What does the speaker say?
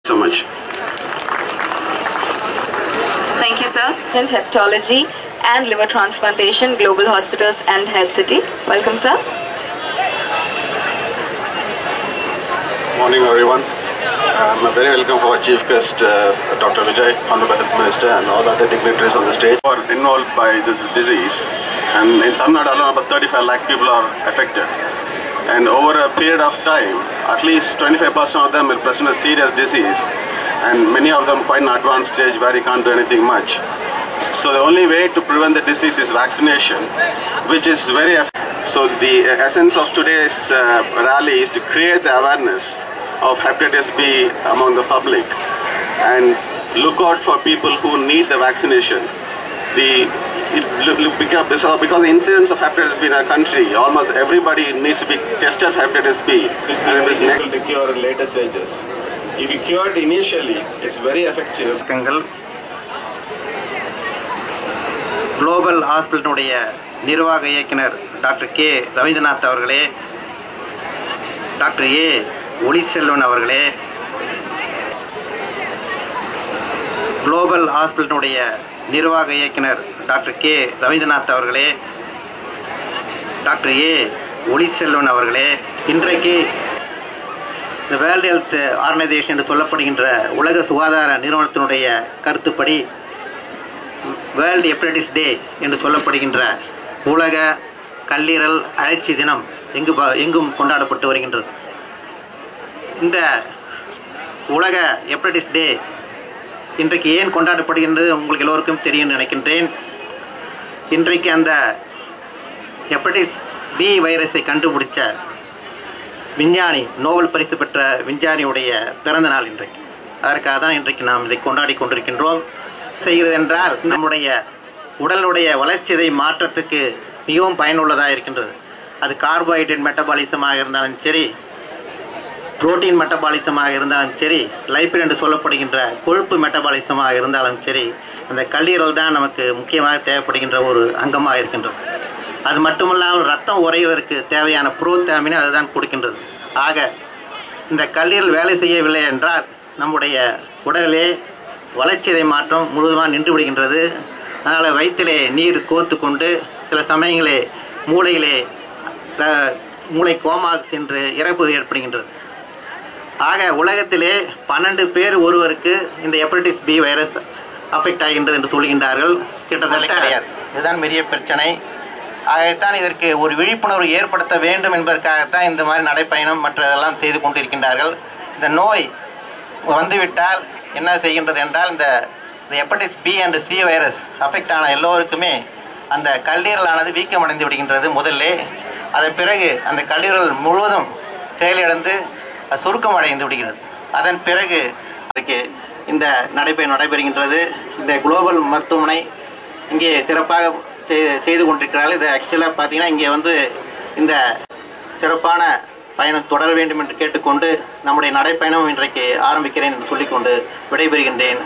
So much. Thank you, sir. Hepatology and liver transplantation, Global Hospitals and Health City. Welcome, sir. Morning, everyone. Very welcome for our chief guest, Dr. Vijay, Honorable Health Minister, and all other dignitaries on the stage who are involved by this disease. And in Tamil Nadu alone, about 35 lakh people are affected. And over a period of time, at least 25% of them will present a serious disease, and many of them quite an advanced stage where you can't do anything much. So the only way to prevent the disease is vaccination, which is very effective. So the essence of today's rally is to create the awareness of hepatitis B among the public and look out for people who need the vaccination. Because the incidence of hepatitis B in our country, almost everybody needs to be tested for hepatitis B, and it is able to cure in later stages. If you cure it initially, it's very effective. Global Hospital நிர்வாக இயக்குனர் doctor K Rabindranath அவர்களே, doctor A ஒளிசெல்வன் அவர்களே, global ஹாஸ்பிட்டலுடைய நிர்வாக இயக்குனர் doctor K Rabindranath அவர்களே, doctor A ஒளிசெல்வன் அவர்களே, இன்றைக்கு இந்த வேர்ல்டு ஹெல்த் ஆர்கனைசேஷன் என்று சொல்லப்படுகின்ற உலக சுகாதார நிறுவனத்தினுடைய கருத்துப்படி வேர்ல்டு ஹெப்படைட்டிஸ் டே என்று சொல்லப்படுகின்ற உலக கல்லீரல் அழற்சி தினம் எங்கும் கொண்டாடப்பட்டு வருகின்றது. இந்த உலக ஹெப்படைட்டிஸ் டே இன்றைக்கு ஏன் கொண்டாடப்படுகின்றது உங்களுக்கு எல்லோருக்கும் தெரியும் நினைக்கின்றேன். இன்றைக்கு அந்த ஹெப்படைட்டிஸ் பி வைரஸை கண்டுபிடிச்ச விஞ்ஞானி, நோபல் பரிசு பெற்ற விஞ்ஞானியுடைய பிறந்த நாள் இன்றைக்கு. அதற்காக தான் இன்றைக்கு நாம் இதை கொண்டாடி கொண்டிருக்கின்றோம். செய்கிறது என்றால் நம்முடைய உடலுடைய வளர்ச்சிதை மாற்றத்துக்கு மிகவும் பயனுள்ளதாக இருக்கின்றது. அது கார்போஹைட்ரேட் மெட்டபாலிசமாக இருந்தாலும் சரி, புரோட்டீன் மெட்டபாலிசமாக இருந்தாலும் சரி, லைப்பிட் என்று சொல்லப்படுகின்ற கொழுப்பு மெட்டபாலிசமாக இருந்தாலும் சரி, அந்த கல்லீரல் தான் நமக்கு முக்கியமாக தேவைப்படுகின்ற ஒரு அங்கமாக இருக்கின்றது. அது மட்டுமல்லாமல் ரத்தம் உறைவதற்கு தேவையான புரோத்தாமினை அதுதான் கொடுக்கின்றது. ஆக இந்த கல்லீரல் வேலை செய்யவில்லை என்றால் நம்முடைய உடலிலே வளர்ச்சிதை மாற்றம் முழுவதுமாக நின்று விடுகின்றது. அதனால் வயிற்றிலே நீர் கோத்து கொண்டு சில சமயங்களே மூளை கோமாக சென்று இறப்பு ஏற்படுகின்றது. ஆக உலகத்திலே 12 பேர் ஒருவருக்கு இந்த ஹெப்படைட்டிஸ் பி வைரஸ் அஃபெக்ட் ஆகின்றது என்று சொல்கின்றார்கள். கிட்டத்தட்ட கிடையாது. இதுதான் பெரிய பிரச்சனை. ஆகத்தான் இதற்கு ஒரு விழிப்புணர்வு ஏற்படுத்த வேண்டும் என்பதற்காகத்தான் இந்த மாதிரி நடைப்பயணம் மற்றதெல்லாம் செய்து கொண்டிருக்கின்றார்கள். இந்த நோய் வந்துவிட்டால் என்ன செய்கின்றது என்றால், இந்த hepatitis B and C virus affect ஆன எல்லோருக்குமே அந்த கல்லீரலானது வீக்கமடைந்து விடுகின்றது முதல்ல. அதன் பிறகு அந்த கல்லீரல் முழுவதும் செயலிழந்து சுருக்கம் அடைந்து விடுகிறது. அதன் பிறகு அதுக்கு இந்த நடைபயணம் நடைபெறுகின்றது. இந்த குளோபல் மருத்துவமனை இங்கே சிறப்பாக செய்து கொண்டிருக்கிறார்கள். இது ஆக்சுவலாக பார்த்தீங்கன்னா இங்கே இந்த சிறப்பான பயணம் தொடர வேண்டும் என்று கேட்டுக்கொண்டு நம்முடைய நடைப்பயணம் இன்றைக்கு ஆரம்பிக்கிறேன் என்று சொல்லிக்கொண்டு விடைபெறுகின்றேன்.